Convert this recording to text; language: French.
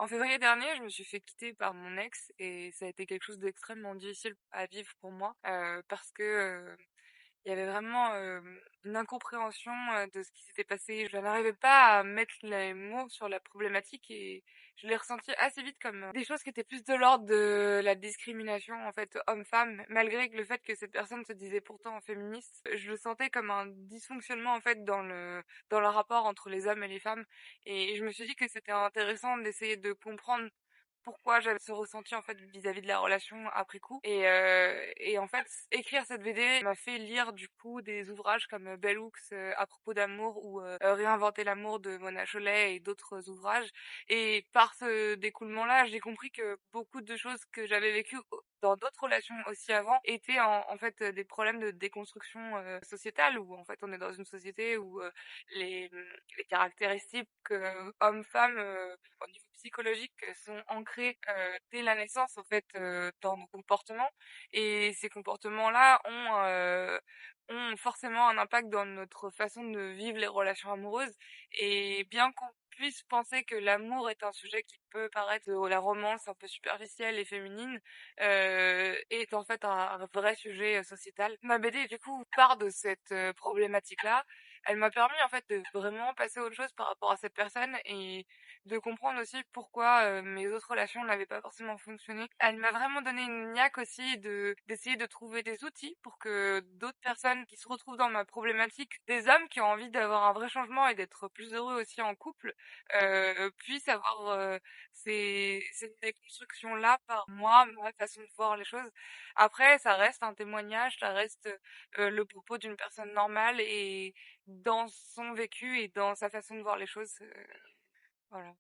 En février dernier, je me suis fait quitter par mon ex et ça a été quelque chose d'extrêmement difficile à vivre pour moi, parce que, il y avait vraiment, une incompréhension, de ce qui s'était passé. Je n'arrivais pas à mettre les mots sur la problématique et je l'ai ressenti assez vite comme, des choses qui étaient plus de l'ordre de la discrimination, en fait, homme-femme, malgré que le fait que cette personne se disait pourtant féministe. Je le sentais comme un dysfonctionnement, en fait, dans le rapport entre les hommes et les femmes et je me suis dit que c'était intéressant d'essayer de comprendre pourquoi j'avais ce ressenti en fait vis-à-vis de la relation après coup et en fait écrire cette BD m'a fait lire du coup des ouvrages comme Bell Hooks à propos d'amour ou Réinventer l'amour de Mona Chollet et d'autres ouvrages et par ce découlement-là j'ai compris que beaucoup de choses que j'avais vécues dans d'autres relations aussi avant étaient en fait des problèmes de déconstruction sociétale où en fait on est dans une société où les caractéristiques hommes-femmes au niveau psychologique sont ancrés dès la naissance en fait dans nos comportements et ces comportements-là ont forcément un impact dans notre façon de vivre les relations amoureuses et bien qu'on puisse penser que l'amour est un sujet qui peut paraître la romance un peu superficielle et féminine est en fait un vrai sujet sociétal. Ma BD du coup part de cette problématique-là. Elle m'a permis en fait de vraiment passer à autre chose par rapport à cette personne et de comprendre aussi pourquoi, mes autres relations n'avaient pas forcément fonctionné. Elle m'a vraiment donné une niaque aussi d'essayer de trouver des outils pour que d'autres personnes qui se retrouvent dans ma problématique, des hommes qui ont envie d'avoir un vrai changement et d'être plus heureux aussi en couple, puissent avoir, cette déconstruction-là par moi, ma façon de voir les choses. Après ça reste un témoignage, ça reste, le propos d'une personne normale et dans son vécu et dans sa façon de voir les choses, voilà.